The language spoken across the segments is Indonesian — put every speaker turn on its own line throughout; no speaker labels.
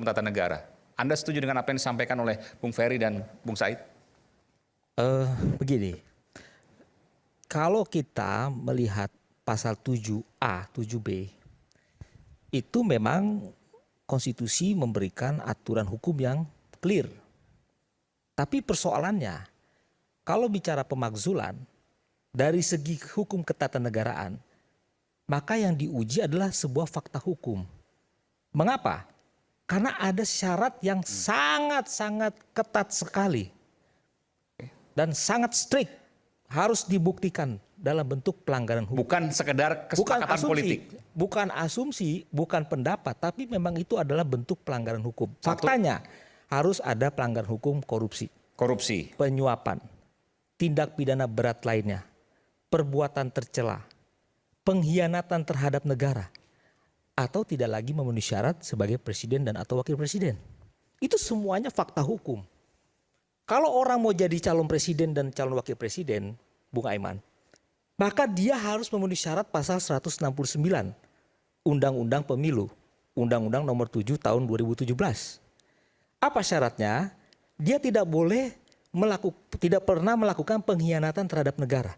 tata negara. Anda setuju dengan apa yang disampaikan oleh Bung Ferry dan Bung Said?
Begini, kalau kita melihat pasal 7A, 7B, itu memang konstitusi memberikan aturan hukum yang clear. Tapi persoalannya, kalau bicara pemakzulan, dari segi hukum ketatanegaraan, maka yang diuji adalah sebuah fakta hukum. Mengapa? Karena ada syarat yang sangat-sangat ketat sekali dan sangat strict, harus dibuktikan dalam bentuk pelanggaran hukum.
Bukan sekedar kesepakatan politik.
Bukan asumsi, bukan pendapat, tapi memang itu adalah bentuk pelanggaran hukum. Faktanya harus ada pelanggaran hukum korupsi, penyuapan, tindak pidana berat lainnya, perbuatan tercela, pengkhianatan terhadap negara, atau tidak lagi memenuhi syarat sebagai presiden dan atau wakil presiden. Itu semuanya fakta hukum. Kalau orang mau jadi calon presiden dan calon wakil presiden, Bung Aiman, maka dia harus memenuhi syarat pasal 169 Undang-Undang Pemilu, Undang-Undang nomor 7 tahun 2017. Apa syaratnya? Dia tidak pernah melakukan pengkhianatan terhadap negara,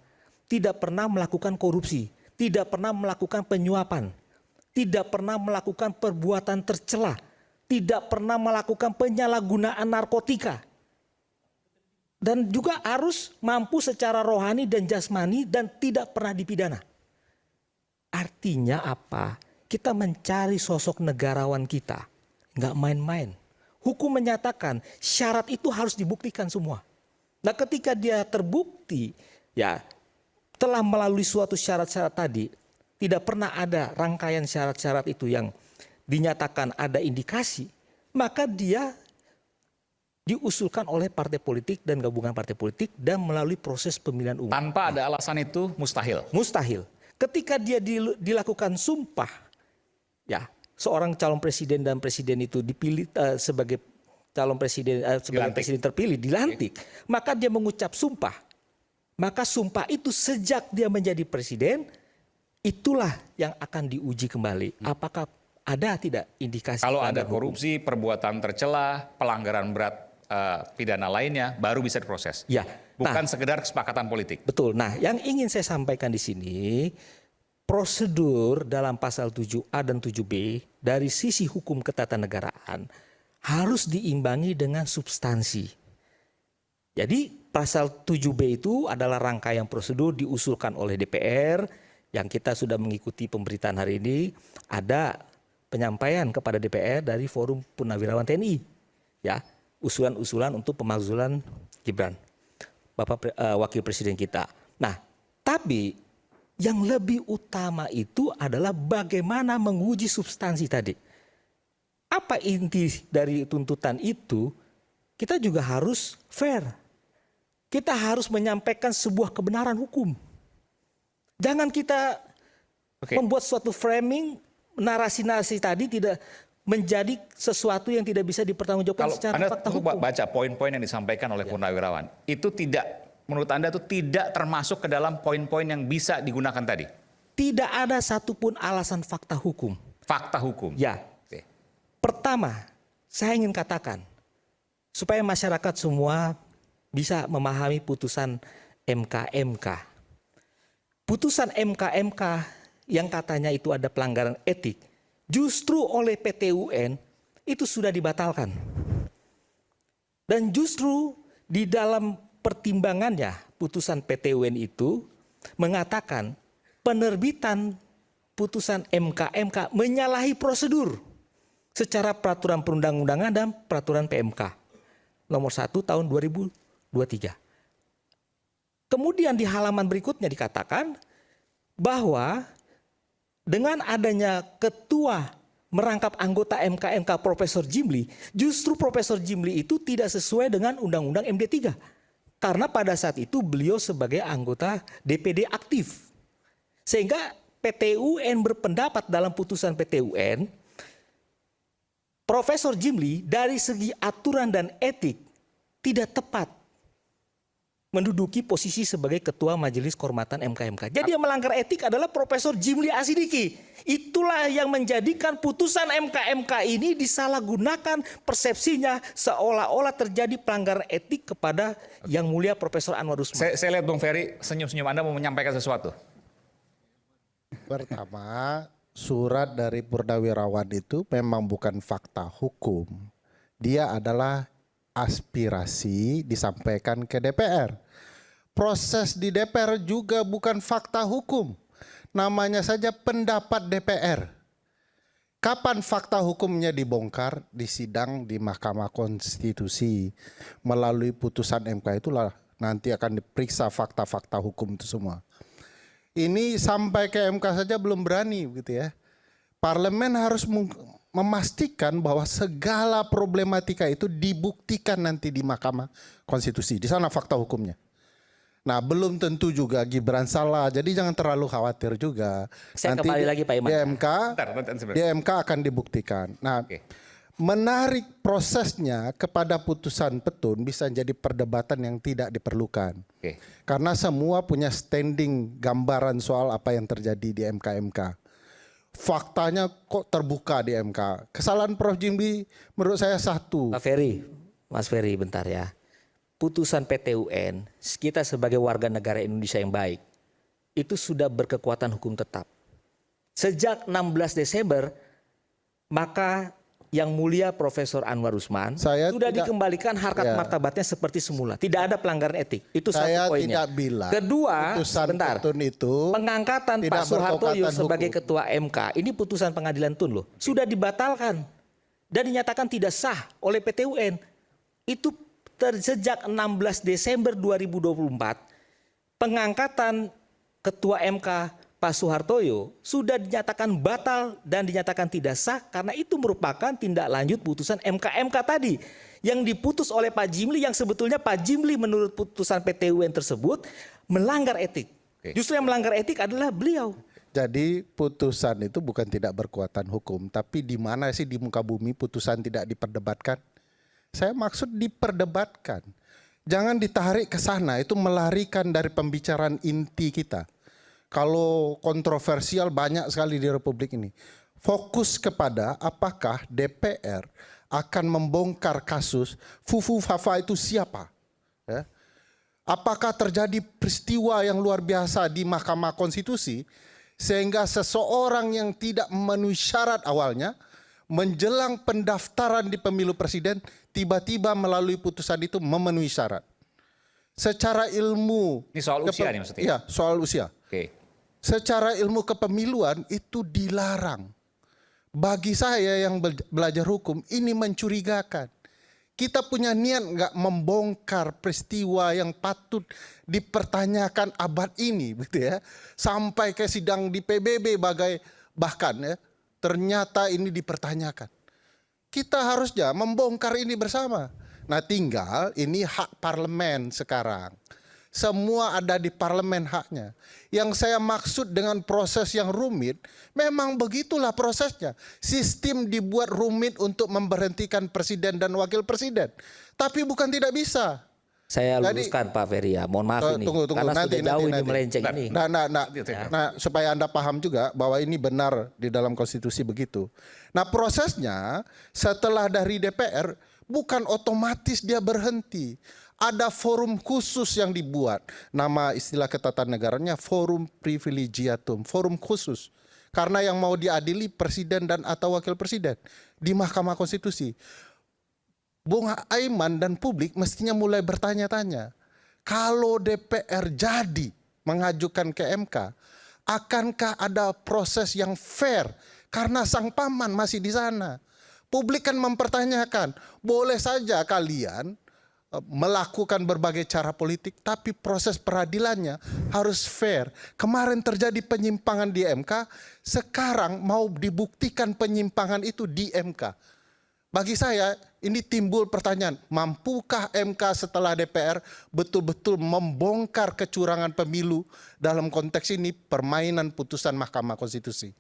tidak pernah melakukan korupsi, tidak pernah melakukan penyuapan, tidak pernah melakukan perbuatan tercela, tidak pernah melakukan penyalahgunaan narkotika. Dan juga harus mampu secara rohani dan jasmani dan tidak pernah dipidana. Artinya apa? Kita mencari sosok negarawan kita. Nggak main-main. Hukum menyatakan syarat itu harus dibuktikan semua. Nah ketika dia terbukti, ya telah melalui suatu syarat-syarat tadi, tidak pernah ada rangkaian syarat-syarat itu yang dinyatakan ada indikasi, maka dia diusulkan oleh partai politik dan gabungan partai politik dan melalui proses pemilihan umum.
Tanpa ada alasan itu mustahil.
Mustahil. Ketika dia dilakukan sumpah, ya seorang calon presiden dan presiden itu dipilih sebagai calon presiden, sebagai presiden terpilih, dilantik, maka dia mengucap sumpah. Maka sumpah itu sejak dia menjadi presiden, itulah yang akan diuji kembali. Apakah ada tidak indikasi?
Kalau ada korupsi, perbuatan tercela, pelanggaran berat pidana lainnya, baru bisa diproses.
Ya.
Bukan sekedar kesepakatan politik.
Betul. Nah, yang ingin saya sampaikan di sini, prosedur dalam pasal 7A dan 7B dari sisi hukum ketatanegaraan harus diimbangi dengan substansi. Jadi pasal 7B itu adalah rangkaian prosedur diusulkan oleh DPR yang kita sudah mengikuti pemberitaan hari ini. Ada penyampaian kepada DPR dari Forum Purnawirawan TNI, ya, usulan-usulan untuk pemakzulan Gibran, Bapak Wakil Presiden kita. Nah, tapi yang lebih utama itu adalah bagaimana menguji substansi tadi. Apa inti dari tuntutan itu? Kita juga harus fair. Kita harus menyampaikan sebuah kebenaran hukum. Jangan kita membuat suatu framing, narasi-narasi tadi tidak menjadi sesuatu yang tidak bisa dipertanggungjawabkan secara fakta hukum.
Kalau Anda baca poin-poin yang disampaikan oleh Purnawirawan, itu tidak, menurut Anda itu tidak termasuk ke dalam poin-poin yang bisa digunakan tadi?
Tidak ada satupun alasan fakta hukum.
Fakta hukum?
Ya. Oke. Pertama, saya ingin katakan, supaya masyarakat semua bisa memahami putusan MK-MK. Putusan MK-MK yang katanya itu ada pelanggaran etik, justru oleh PT UN itu sudah dibatalkan. Dan justru di dalam pertimbangannya putusan PT UN itu mengatakan penerbitan putusan MK-MK menyalahi prosedur secara peraturan perundang-undangan dan peraturan PMK nomor 1 tahun 2023. Kemudian di halaman berikutnya dikatakan bahwa dengan adanya ketua merangkap anggota MK-MK Profesor Jimli, justru Profesor Jimli itu tidak sesuai dengan Undang-Undang MD3. Karena pada saat itu beliau sebagai anggota DPD aktif. Sehingga PT UN berpendapat dalam putusan PT UN, Profesor Jimli dari segi aturan dan etik tidak tepat menduduki posisi sebagai Ketua Majelis Kehormatan MK-MK. Jadi yang melanggar etik adalah Profesor Jimli Asidiki. Itulah yang menjadikan putusan MK-MK ini disalahgunakan persepsinya seolah-olah terjadi pelanggaran etik kepada Yang Mulia Profesor Anwar Usman.
Saya lihat Bung Ferry senyum-senyum, Anda mau menyampaikan sesuatu.
Pertama, surat dari Purnawirawan itu memang bukan fakta hukum. Dia adalah aspirasi disampaikan ke DPR. Proses di DPR juga bukan fakta hukum. Namanya saja pendapat DPR. Kapan fakta hukumnya dibongkar? Di sidang di Mahkamah Konstitusi. Melalui putusan MK itulah nanti akan diperiksa fakta-fakta hukum itu semua. Ini sampai ke MK saja belum berani gitu ya. Parlemen harus memastikan bahwa segala problematika itu dibuktikan nanti di Mahkamah Konstitusi. Di sana fakta hukumnya. Nah, belum tentu juga Gibran salah. Jadi jangan terlalu khawatir juga.
Saya
nanti
kembali lagi Pak Iman.
Di MK akan dibuktikan. Nah, menarik prosesnya kepada putusan petun bisa jadi perdebatan yang tidak diperlukan. Karena semua punya standing gambaran soal apa yang terjadi di MK-MK. Faktanya kok terbuka di MK. Kesalahan Prof. Jimli menurut saya satu.
Pak Ferry, Mas Ferry bentar ya. Putusan PT UN, kita sebagai warga negara Indonesia yang baik, itu sudah berkekuatan hukum tetap. Sejak 16 Desember, maka Yang Mulia Profesor Anwar Usman sudah dikembalikan harkat martabatnya seperti semula. Tidak ada pelanggaran etik. Itu satu poinnya.
Tidak bilang.
Kedua,
bentar, itu
pengangkatan Pak Soehartoyo sebagai Ketua MK, ini putusan pengadilan Tun loh, sudah dibatalkan dan dinyatakan tidak sah oleh PT UN. Itu sejak 16 Desember 2024, pengangkatan Ketua MK Pak Soehartoyo sudah dinyatakan batal dan dinyatakan tidak sah karena itu merupakan tindak lanjut putusan MK-MK tadi yang diputus oleh Pak Jimli, yang sebetulnya Pak Jimli menurut putusan PT UN tersebut melanggar etik. Justru yang melanggar etik adalah beliau.
Jadi putusan itu bukan tidak berkekuatan hukum, tapi di mana sih di muka bumi putusan tidak diperdebatkan? Saya maksud diperdebatkan. Jangan ditarik ke sana, itu melarikan dari pembicaraan inti kita. Kalau kontroversial banyak sekali di Republik ini. Fokus kepada apakah DPR akan membongkar kasus Fufu Fafa itu siapa? Ya. Apakah terjadi peristiwa yang luar biasa di Mahkamah Konstitusi sehingga seseorang yang tidak memenuhi syarat awalnya menjelang pendaftaran di pemilu presiden tiba-tiba melalui putusan itu memenuhi syarat. Secara ilmu,
ini soal usia nih maksudnya?
Iya, soal usia. Secara ilmu kepemiluan itu dilarang. Bagi saya yang belajar hukum ini mencurigakan. Kita punya niat nggak membongkar peristiwa yang patut dipertanyakan abad ini, gitu ya, sampai ke sidang di PBB bahkan ya, ternyata ini dipertanyakan. Kita harusnya membongkar ini bersama. Nah, tinggal ini hak parlemen sekarang. Semua ada di parlemen haknya. Yang saya maksud dengan proses yang rumit, memang begitulah prosesnya. Sistem dibuat rumit untuk memberhentikan presiden dan wakil presiden. Tapi bukan tidak bisa.
Saya luruskan Pak Ferry ya, mohon maaf ini.
Tunggu,
karena
nanti,
sudah jauh
nanti.
ini melenceng ini.
Nah, supaya Anda paham juga bahwa ini benar di dalam konstitusi begitu. Nah, prosesnya setelah dari DPR bukan otomatis dia berhenti. Ada forum khusus yang dibuat. Nama istilah ketatanegaranya forum privilegiatum, forum khusus. Karena yang mau diadili presiden dan atau wakil presiden di Mahkamah Konstitusi. Bung Aiman dan publik mestinya mulai bertanya-tanya. Kalau DPR jadi mengajukan ke MK, akankah ada proses yang fair? Karena sang paman masih di sana. Publik kan mempertanyakan, boleh saja kalian melakukan berbagai cara politik, tapi proses peradilannya harus fair. Kemarin terjadi penyimpangan di MK, sekarang mau dibuktikan penyimpangan itu di MK. Bagi saya ini timbul pertanyaan, mampukah MK setelah DPR betul-betul membongkar kecurangan pemilu dalam konteks ini permainan putusan Mahkamah Konstitusi?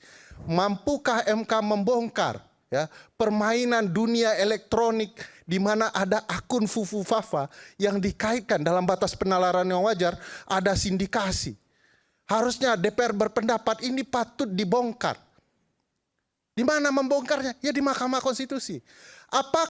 Mampukah MK membongkar ya, permainan dunia elektronik di mana ada akun Fufu Fafa yang dikaitkan dalam batas penalaran yang wajar, ada sindikasi. Harusnya DPR berpendapat ini patut dibongkar. Di mana membongkarnya? Ya di Mahkamah Konstitusi. Apakah